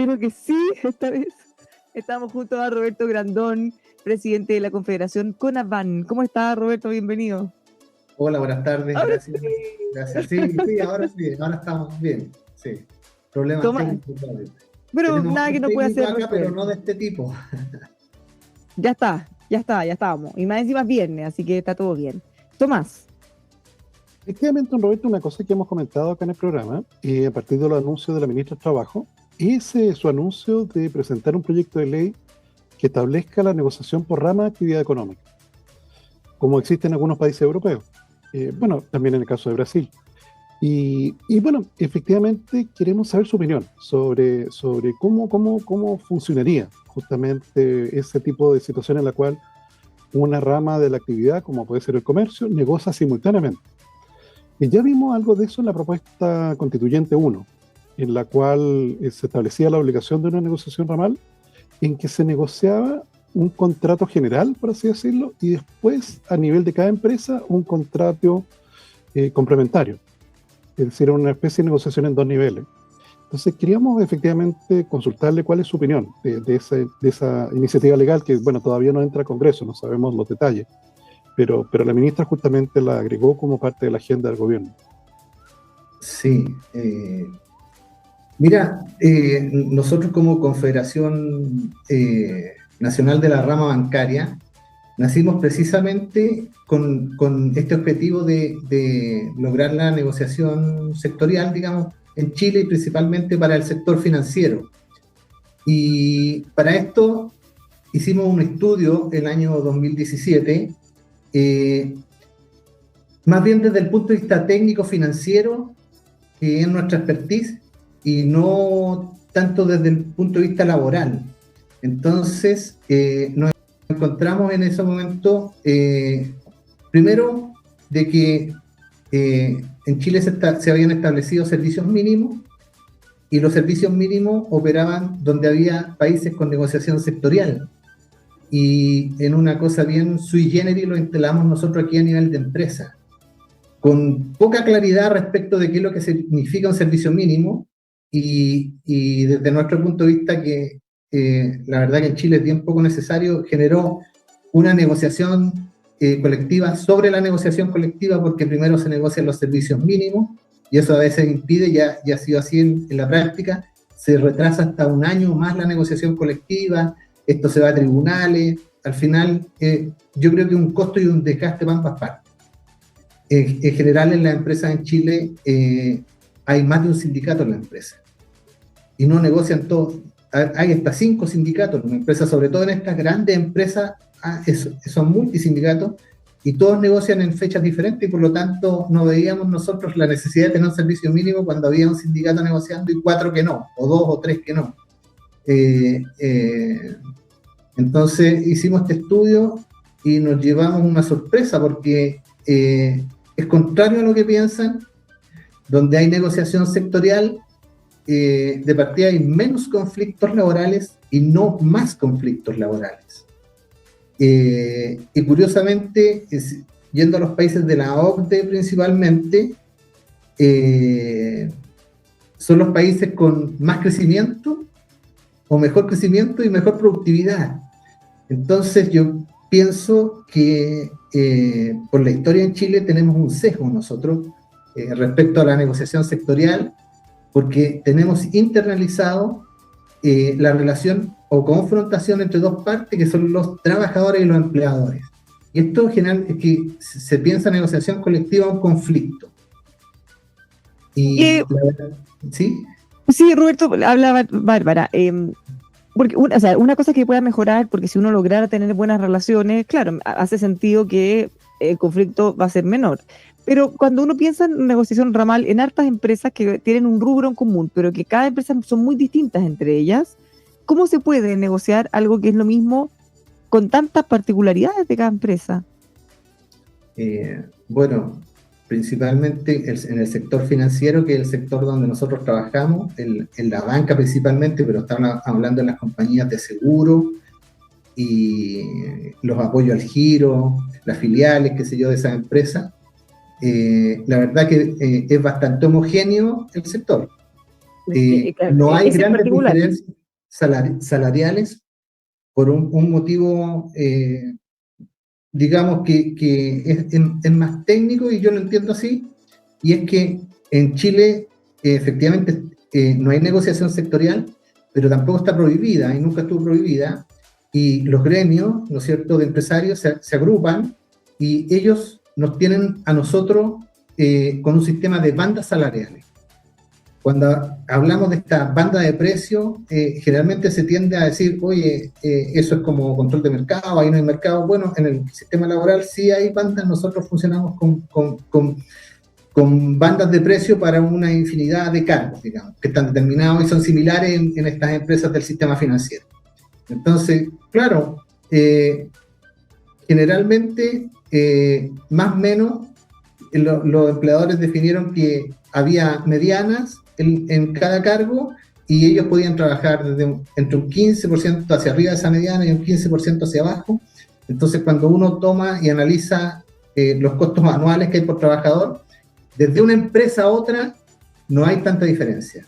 Creo que sí, esta vez estamos junto a Roberto Grandón, presidente de la Confederación CONABAN. ¿Cómo está, Roberto? Bienvenido. Hola, buenas tardes, Ahora gracias. Gracias. Sí, ahora estamos bien. Sí. Problemas toma, técnicos, claro. pero Tenemos nada que un no pueda técnico ser acá, pero resuelto. no de este tipo. Ya está, ya está, ya estábamos. Y más encima es viernes, así que está todo bien. Tomás, Efectivamente, don Roberto, una cosa que hemos comentado acá en el programa, a partir de los anuncios de la ministra de Trabajo, es su anuncio de presentar un proyecto de ley que establezca la negociación por rama de actividad económica, como existe en algunos países europeos. Bueno, también en el caso de Brasil. Y bueno, efectivamente queremos saber su opinión sobre cómo funcionaría justamente ese tipo de situación en la cual una rama de la actividad, como puede ser el comercio, negocia simultáneamente. Y ya vimos algo de eso en la propuesta constituyente 1, en la cual se establecía la obligación de una negociación ramal, en que se negociaba un contrato general, por así decirlo, y después, a nivel de cada empresa, un contrato complementario. Es decir, una especie de negociación en dos niveles. Entonces, queríamos efectivamente consultarle cuál es su opinión de esa iniciativa legal que, bueno, todavía no entra a Congreso, no sabemos los detalles, pero la ministra justamente la agregó como parte de la agenda del gobierno. Sí. Mira, nosotros como Confederación Nacional de la Rama Bancaria, nacimos precisamente con este objetivo de lograr la negociación sectorial, digamos, en Chile y principalmente para el sector financiero. Y para esto hicimos un estudio el año 2017, eh, más bien desde el punto de vista técnico-financiero, que es nuestra expertise, y no tanto desde el punto de vista laboral. Entonces, nos encontramos en ese momento, primero, de que en Chile se habían establecido servicios mínimos, y los servicios mínimos operaban donde había países con negociación sectorial. Y en una cosa bien sui generis lo instalamos nosotros aquí a nivel de empresa, con poca claridad respecto de qué es lo que significa un servicio mínimo, y desde nuestro punto de vista que la verdad que en Chile es bien poco necesario, generó una negociación colectiva sobre la negociación colectiva, porque primero se negocian los servicios mínimos, y eso a veces impide, ya ha sido así en la práctica, se retrasa hasta un año más la negociación colectiva, esto se va a tribunales, al final yo creo que un costo y un desgaste para ambas partes. En general en las empresas en Chile hay más de un sindicato en la empresa y no negocian todos. Hay hasta 5 sindicatos en la empresa, sobre todo en estas grandes empresas, son multisindicatos, y todos negocian en fechas diferentes, y por lo tanto no veíamos nosotros la necesidad de tener un servicio mínimo cuando había un sindicato negociando y 4 que no, o 2 o 3 que no. Entonces hicimos este estudio y nos llevamos una sorpresa, porque es contrario a lo que piensan. Donde hay negociación sectorial, de partida hay menos conflictos laborales y no más conflictos laborales. Y curiosamente, yendo a los países de la OCDE principalmente, son los países con más crecimiento, o mejor crecimiento y mejor productividad. Entonces yo pienso que por la historia en Chile tenemos un sesgo nosotros respecto a la negociación sectorial, porque tenemos internalizado la relación o confrontación entre dos partes, que son los trabajadores y los empleadores. Y esto en general es que se piensa en negociación colectiva un conflicto. Y ¿sí? Sí, Roberto, habla Bárbara. Porque o sea, una cosa que pueda mejorar, porque si uno lograra tener buenas relaciones, claro, hace sentido que el conflicto va a ser menor. Pero cuando uno piensa en negociación ramal, en hartas empresas que tienen un rubro en común, pero que cada empresa son muy distintas entre ellas, ¿cómo se puede negociar algo que es lo mismo con tantas particularidades de cada empresa? Bueno, principalmente en el sector financiero, que es el sector donde nosotros trabajamos, en la banca principalmente, pero estamos hablando de las compañías de seguro y los apoyos al giro, las filiales, qué sé yo, de esas empresas. La verdad que es bastante homogéneo el sector. Claro, no hay ese en grandes particular. diferencias salariales por un motivo, digamos, que es más técnico, y yo lo entiendo así, y es que en Chile efectivamente no hay negociación sectorial, pero tampoco está prohibida y nunca estuvo prohibida, y los gremios, ¿no es cierto?, de empresarios se agrupan y ellos nos tienen a nosotros con un sistema de bandas salariales. Cuando hablamos de esta banda de precios, generalmente se tiende a decir, oye, eso es como control de mercado, ahí no hay mercado. Bueno, en el sistema laboral sí hay bandas, nosotros funcionamos con bandas de precio para una infinidad de cargos, digamos, que están determinados y son similares en estas empresas del sistema financiero. Entonces, claro, generalmente, más o menos, los empleadores definieron que había medianas en cada cargo, y ellos podían trabajar entre un 15% hacia arriba de esa mediana y un 15% hacia abajo. Entonces, cuando uno toma y analiza los costos anuales que hay por trabajador, desde una empresa a otra no hay tanta diferencia.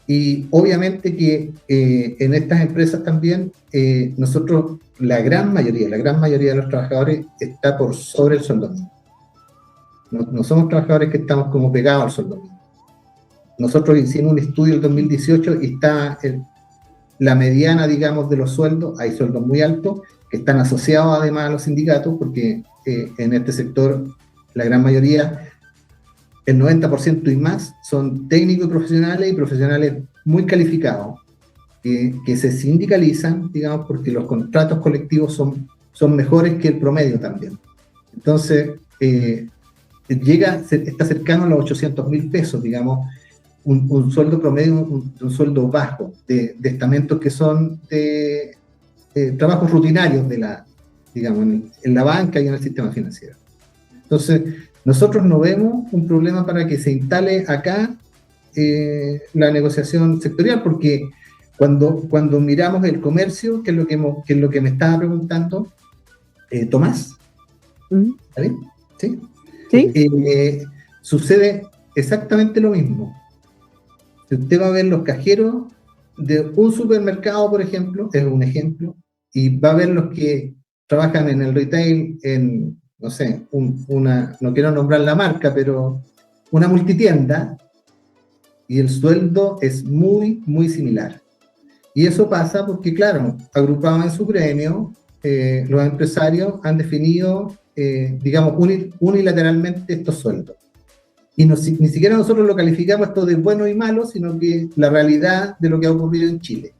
Y obviamente que en estas empresas también, nosotros, la gran mayoría de los trabajadores está por sobre el sueldo mínimo. No somos trabajadores que estamos como pegados al sueldo mínimo. Nosotros hicimos un estudio en 2018 y está la mediana, digamos, de los sueldos. Hay sueldos muy altos que están asociados además a los sindicatos, porque en este sector la gran mayoría, el 90% y más, son técnicos y profesionales muy calificados, que se sindicalizan, digamos, porque los contratos colectivos son mejores que el promedio también. Entonces, está cercano a los 800.000 pesos, digamos, un sueldo promedio, un sueldo bajo, de estamentos que son de trabajos rutinarios digamos, en la banca y en el sistema financiero. Entonces, nosotros no vemos un problema para que se instale acá la negociación sectorial, porque cuando miramos el comercio, que es lo que me estaba preguntando Tomás, ¿está bien? ¿Sí? ¿Sí? Sucede exactamente lo mismo. Usted va a ver los cajeros de un supermercado, por ejemplo, es un ejemplo, y va a ver los que trabajan en el retail, en, no sé, no quiero nombrar la marca, pero una multitienda, y el sueldo es muy, muy similar. Y eso pasa porque, claro, agrupados en su gremio, los empresarios han definido, digamos, unilateralmente estos sueldos. Y ni siquiera nosotros lo calificamos esto de bueno y malo, sino que la realidad de lo que ha ocurrido en Chile.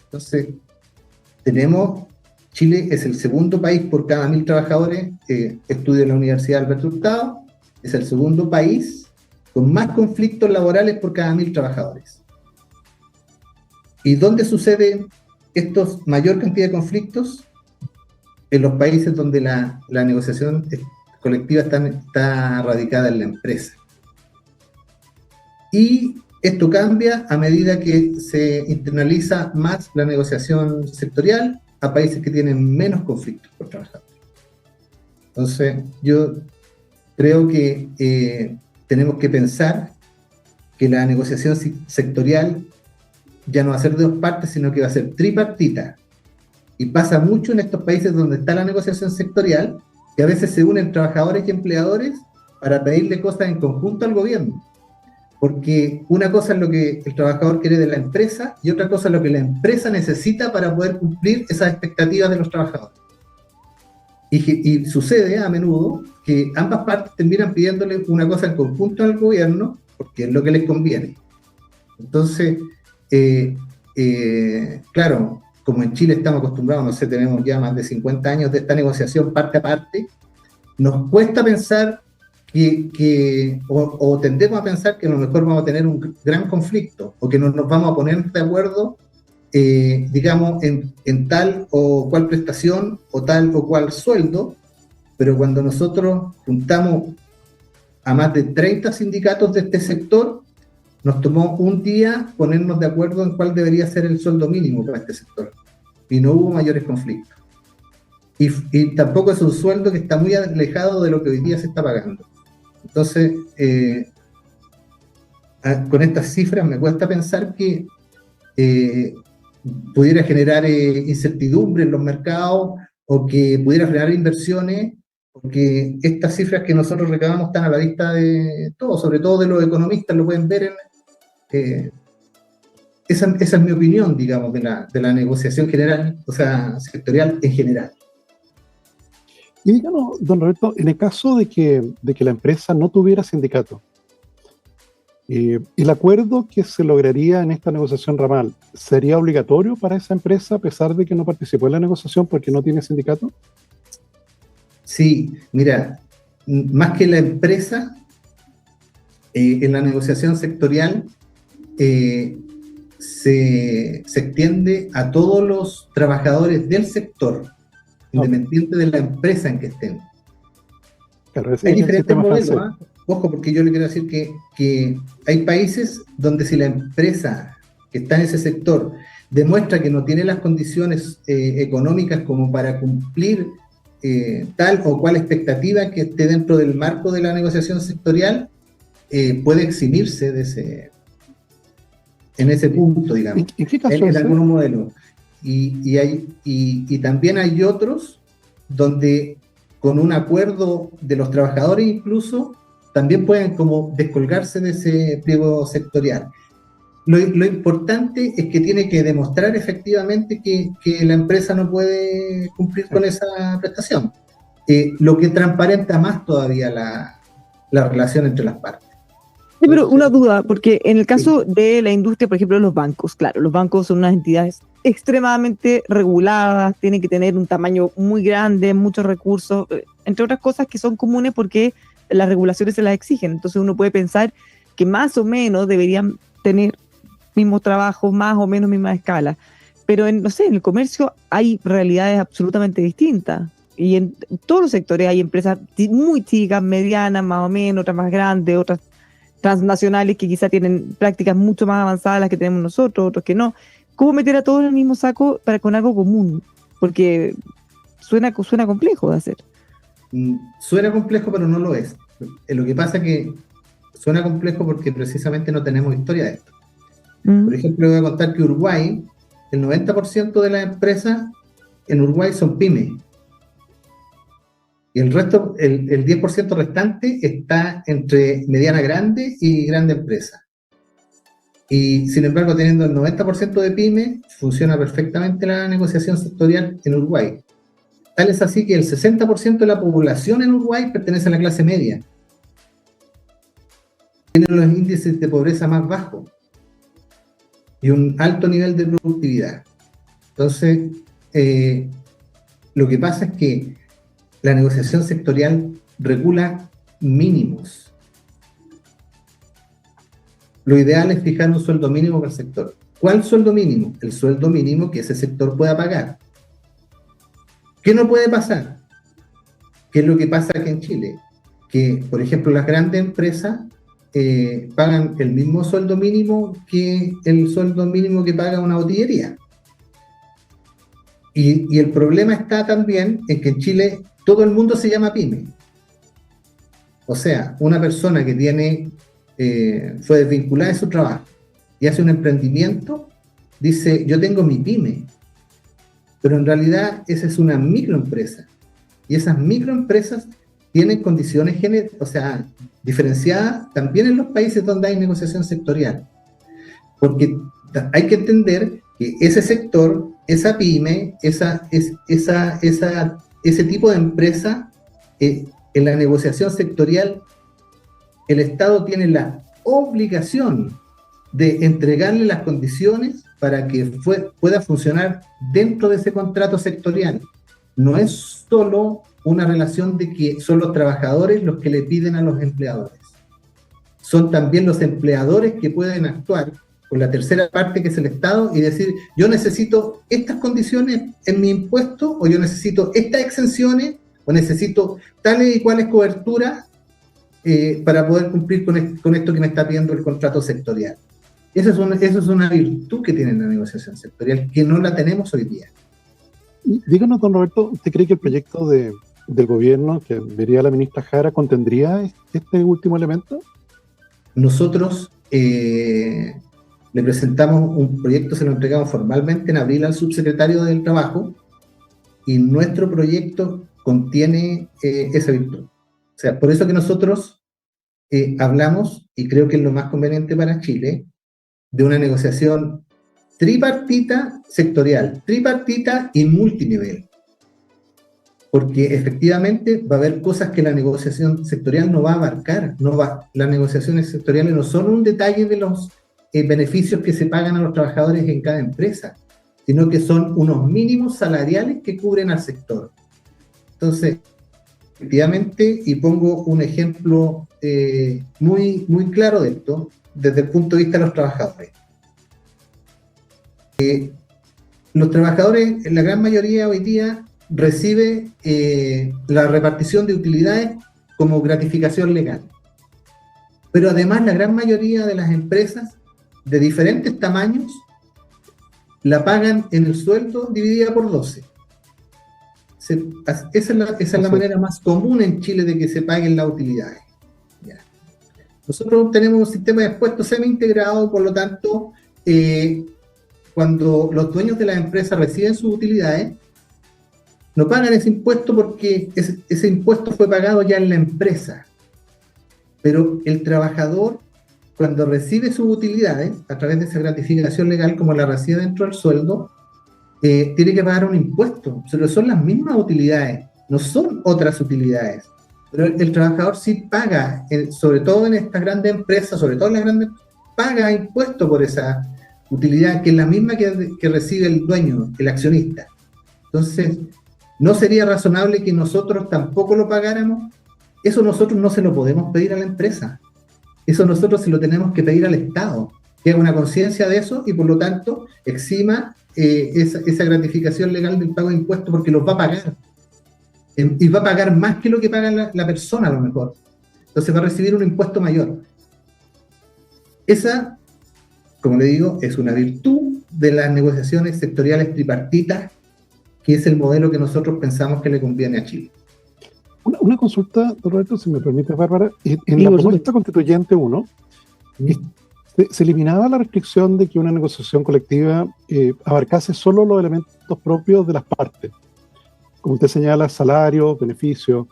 Entonces, Chile es el segundo país por cada 1.000 trabajadores, estudio en la Universidad Alberto Hurtado, es el segundo país con más conflictos laborales por cada 1.000 trabajadores. ¿Y dónde sucede mayor cantidad de conflictos? En los países donde la negociación colectiva está radicada en la empresa. Y esto cambia a medida que se internaliza más la negociación sectorial a países que tienen menos conflictos por trabajadores. Entonces, yo creo que tenemos que pensar que la negociación sectorial ya no va a ser de dos partes, sino que va a ser tripartita. Y pasa mucho en estos países donde está la negociación sectorial, que a veces se unen trabajadores y empleadores para pedirle cosas en conjunto al gobierno. Porque una cosa es lo que el trabajador quiere de la empresa y otra cosa es lo que la empresa necesita para poder cumplir esas expectativas de los trabajadores. Y sucede a menudo que ambas partes terminan pidiéndole una cosa en conjunto al gobierno porque es lo que les conviene. Entonces, claro, como en Chile estamos acostumbrados, no sé, tenemos ya más de 50 años de esta negociación parte a parte, nos cuesta pensar o tendemos a pensar que a lo mejor vamos a tener un gran conflicto o que no nos vamos a poner de acuerdo, digamos, en tal o cual prestación o tal o cual sueldo, pero cuando nosotros juntamos a más de 30 sindicatos de este sector, nos tomó un día ponernos de acuerdo en cuál debería ser el sueldo mínimo para este sector y no hubo mayores conflictos. Y tampoco es un sueldo que está muy alejado de lo que hoy día se está pagando. Entonces, con estas cifras me cuesta pensar que pudiera generar incertidumbre en los mercados o que pudiera frenar inversiones, porque estas cifras que nosotros recabamos están a la vista de todos, sobre todo de los economistas, lo pueden ver esa es mi opinión, digamos, de la negociación general, o sea, sectorial en general. Y díganos, don Roberto, en el caso de que la empresa no tuviera sindicato, ¿el acuerdo que se lograría en esta negociación ramal sería obligatorio para esa empresa a pesar de que no participó en la negociación porque no tiene sindicato? Sí, mira, más que la empresa, en la negociación sectorial se extiende a todos los trabajadores del sector, independiente de la empresa en que estén. Claro, hay diferentes modelos, ¿eh? Ojo, porque yo le quiero decir que hay países donde si la empresa que está en ese sector demuestra que no tiene las condiciones económicas como para cumplir tal o cual expectativa que esté dentro del marco de la negociación sectorial, puede eximirse de en ese punto, digamos, ¿En qué caso en algunos modelos. Y también hay otros donde con un acuerdo de los trabajadores incluso, también pueden como descolgarse de ese pliego sectorial. Lo importante es que tiene que demostrar efectivamente que la empresa no puede cumplir con esa prestación, lo que transparenta más todavía la relación entre las partes. Sí, pero una duda, porque en el caso de la industria, por ejemplo, los bancos, claro, los bancos son unas entidades extremadamente reguladas, tienen que tener un tamaño muy grande, muchos recursos, entre otras cosas que son comunes porque las regulaciones se las exigen. Entonces uno puede pensar que más o menos deberían tener mismos trabajos, más o menos misma escala. Pero no sé, en el comercio hay realidades absolutamente distintas. Y en todos los sectores hay empresas muy chicas, medianas, más o menos, otras más grandes, otras transnacionales que quizá tienen prácticas mucho más avanzadas las que tenemos nosotros, otros que no. ¿Cómo meter a todos en el mismo saco con algo común? Porque suena complejo de hacer. Suena complejo, pero no lo es. Lo que pasa es que suena complejo porque precisamente no tenemos historia de esto. Por ejemplo, voy a contar que Uruguay, el 90% de las empresas en Uruguay son pymes. Y el resto, el 10% restante está entre mediana grande y grande empresa. Y sin embargo, teniendo el 90% de pymes, funciona perfectamente la negociación sectorial en Uruguay. Tal es así que el 60% de la población en Uruguay pertenece a la clase media. Tienen los índices de pobreza más bajos y un alto nivel de productividad. Entonces, lo que pasa es que la negociación sectorial regula mínimos. Lo ideal es fijar un sueldo mínimo para el sector. ¿Cuál sueldo mínimo? El sueldo mínimo que ese sector pueda pagar. ¿Qué no puede pasar? ¿Qué es lo que pasa aquí en Chile? Que, por ejemplo, las grandes empresas pagan el mismo sueldo mínimo que el sueldo mínimo que paga una botillería. Y el problema está también en que en Chile todo el mundo se llama pyme. O sea, una persona que fue desvinculada de su trabajo y hace un emprendimiento, dice, yo tengo mi pyme. Pero en realidad esa es una microempresa. Y esas microempresas tienen condiciones diferenciadas también en los países donde hay negociación sectorial. Porque hay que entender que ese sector, esa pyme, ese tipo de empresa, en la negociación sectorial, el Estado tiene la obligación de entregarle las condiciones para que pueda funcionar dentro de ese contrato sectorial. No es solo una relación de que son los trabajadores los que le piden a los empleadores. Son también los empleadores que pueden actuar con la tercera parte, que es el Estado, y decir, yo necesito estas condiciones en mi impuesto, o yo necesito estas exenciones, o necesito tales y cuales coberturas para poder cumplir con esto que me está pidiendo el contrato sectorial. Eso es una virtud que tiene la negociación sectorial, que no la tenemos hoy día. Díganos, don Roberto, ¿usted cree que el proyecto del gobierno que vería la ministra Jara contendría este último elemento? Nosotros le presentamos un proyecto, se lo entregamos formalmente en abril al subsecretario del Trabajo, y nuestro proyecto contiene esa virtud. O sea, por eso que nosotros hablamos, y creo que es lo más conveniente para Chile, de una negociación tripartita sectorial, tripartita y multinivel. Porque efectivamente va a haber cosas que la negociación sectorial no va a abarcar. Las negociaciones sectoriales no son un detalle de los beneficios que se pagan a los trabajadores en cada empresa, sino que son unos mínimos salariales que cubren al sector. Entonces, efectivamente, y pongo un ejemplo muy, muy claro de esto, desde el punto de vista de los trabajadores. Los trabajadores, en la gran mayoría hoy día, recibe la repartición de utilidades como gratificación legal. Pero además la gran mayoría de las empresas de diferentes tamaños la pagan en el sueldo dividida por 12. Esa es la manera más común en Chile de que se paguen las utilidades. Ya. Nosotros tenemos un sistema de impuestos semi-integrado, por lo tanto, cuando los dueños de las empresas reciben sus utilidades, no pagan ese impuesto porque ese impuesto fue pagado ya en la empresa. Pero el trabajador, cuando recibe sus utilidades, a través de esa gratificación legal, como la recibe dentro del sueldo, tiene que pagar un impuesto. Pero son las mismas utilidades, no son otras utilidades. Pero el trabajador sí paga, sobre todo en estas grandes empresas, sobre todo en las grandes, paga impuesto por esa utilidad, que es la misma que recibe el dueño, el accionista. Entonces, ¿no sería razonable que nosotros tampoco lo pagáramos? Eso nosotros no se lo podemos pedir a la empresa. Eso nosotros se lo tenemos que pedir al Estado, que haga una conciencia de eso y por lo tanto exima esa gratificación legal del pago de impuestos, porque los va a pagar. Y va a pagar más que lo que paga la persona a lo mejor. Entonces va a recibir un impuesto mayor. Esa, como le digo, es una virtud de las negociaciones sectoriales tripartitas, que es el modelo que nosotros pensamos que le conviene a Chile. Una consulta, don Roberto, si me permite, Bárbara. En la propuesta constituyente 1, se eliminaba la restricción de que una negociación colectiva abarcase solo los elementos propios de las partes. Como usted señala, salarios, beneficios,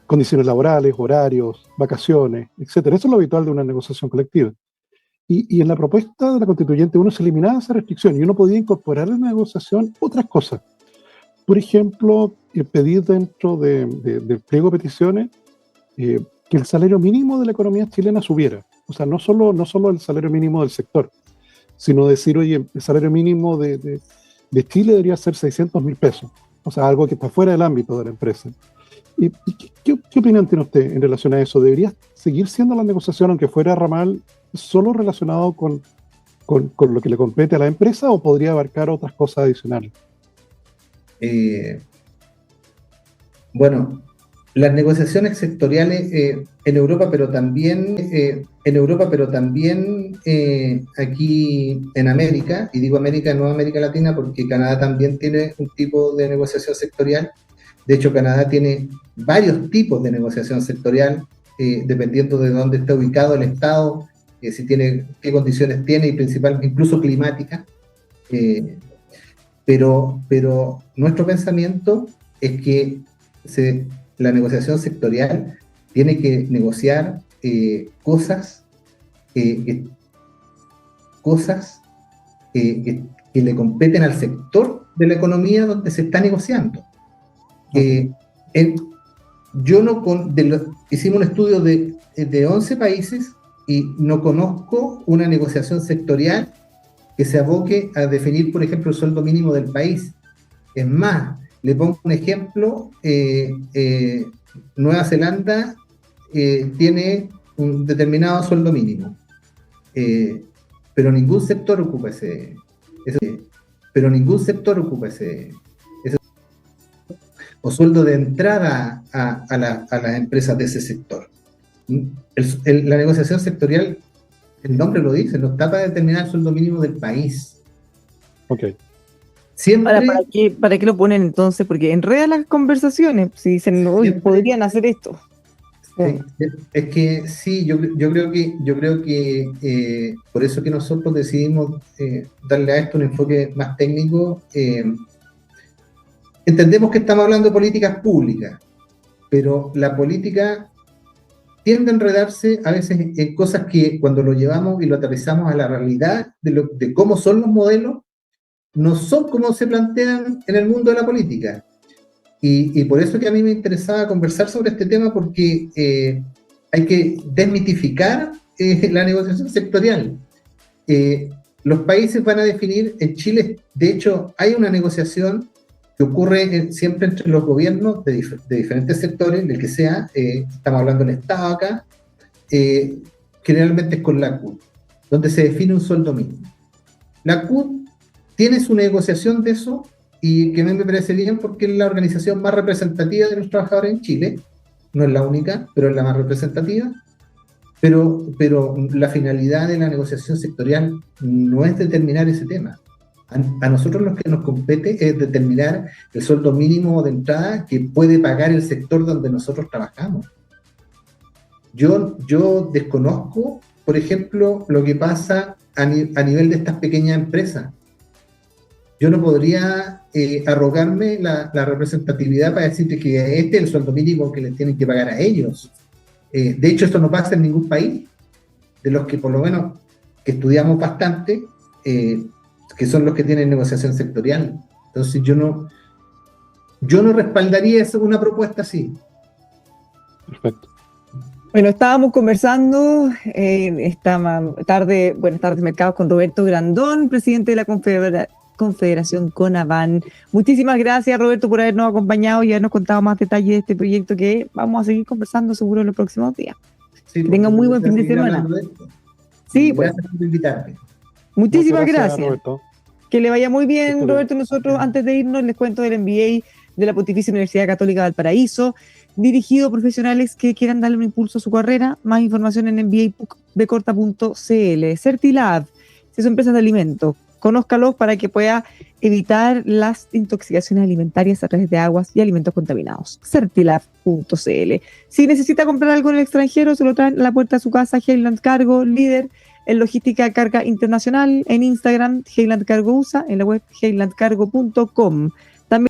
condiciones laborales, horarios, vacaciones, etcétera. Eso es lo habitual de una negociación colectiva. Y en la propuesta de la constituyente 1 se eliminaba esa restricción y uno podía incorporar en la negociación otras cosas. Por ejemplo, pedir dentro del pliego de peticiones que el salario mínimo de la economía chilena subiera. O sea, no solo el salario mínimo del sector, sino decir, oye, el salario mínimo de Chile debería ser 600.000 pesos. O sea, algo que está fuera del ámbito de la empresa. ¿Qué opinión tiene usted en relación a eso? ¿Debería seguir siendo la negociación, aunque fuera ramal, solo relacionado con lo que le compete a la empresa, o podría abarcar otras cosas adicionales? Bueno, las negociaciones sectoriales en Europa, pero también aquí en América, y digo América, no América Latina, porque Canadá también tiene un tipo de negociación sectorial. De hecho, Canadá tiene varios tipos de negociación sectorial, dependiendo de dónde está ubicado el Estado, si tiene, qué condiciones tiene, y principalmente, incluso climáticas. Pero nuestro pensamiento es que la negociación sectorial tiene que negociar cosas que le competen al sector de la economía donde se está negociando. Hicimos un estudio de 11 países y no conozco una negociación sectorial que se aboque a definir, por ejemplo, el sueldo mínimo del país. Es más, le pongo un ejemplo, Nueva Zelanda tiene un determinado sueldo mínimo, pero ningún sector ocupa ese o sueldo de entrada a las empresas de ese sector. La negociación sectorial, el nombre lo dice, no está para determinar el sueldo mínimo del país. Ok. Siempre... Ahora, ¿para qué lo ponen entonces? Porque enreda las conversaciones, si dicen, hoy podrían hacer esto. Es que sí, yo creo que por eso que nosotros decidimos darle a esto un enfoque más técnico. Entendemos que estamos hablando de políticas públicas, pero la política tiende a enredarse a veces en cosas que cuando lo llevamos y lo aterrizamos a la realidad de cómo son los modelos, no son como se plantean en el mundo de la política. Y por eso que a mí me interesaba conversar sobre este tema, porque hay que desmitificar la negociación sectorial. Los países van a definir, en Chile, de hecho, hay una negociación que ocurre siempre entre los gobiernos de diferentes sectores, del que sea, estamos hablando del Estado acá, generalmente es con la CUT, donde se define un sueldo mínimo. La CUT tiene su negociación de eso, y que a mí me parece bien porque es la organización más representativa de los trabajadores en Chile, no es la única, pero es la más representativa, pero la finalidad de la negociación sectorial no es determinar ese tema. A nosotros lo que nos compete es determinar el sueldo mínimo de entrada que puede pagar el sector donde nosotros trabajamos. Yo desconozco, por ejemplo, lo que pasa a nivel de estas pequeñas empresas. Yo no podría arrogarme la representatividad para decirte que este es el sueldo mínimo que les tienen que pagar a ellos. De hecho, esto no pasa en ningún país, de los que por lo menos que estudiamos bastante, que son los que tienen negociación sectorial. Entonces yo no respaldaría una propuesta así. Perfecto. Bueno, estábamos conversando esta tarde, buenas tardes mercados, con Roberto Grandón, presidente de la Confederación CONAVAN. Muchísimas gracias, Roberto, por habernos acompañado y habernos contado más detalles de este proyecto que vamos a seguir conversando seguro en los próximos días. Sí, que tengan muy buen fin de semana. Sí, pues. Gracias por invitarme. Muchísimas gracias. Roberto. Que le vaya muy bien, Roberto. Nosotros, antes de irnos, les cuento del MBA de la Pontificia Universidad Católica de Valparaíso, dirigido a profesionales que quieran darle un impulso a su carrera. Más información en mbabecorta.cl. Certilab, si son empresas de alimentos, conózcalos para que pueda evitar las intoxicaciones alimentarias a través de aguas y alimentos contaminados. Certilab.cl. Si necesita comprar algo en el extranjero, se lo traen a la puerta de su casa. Highland Cargo, líder en logística de carga internacional, en Instagram, Highland Cargo USA, en la web highlandcargo.com. También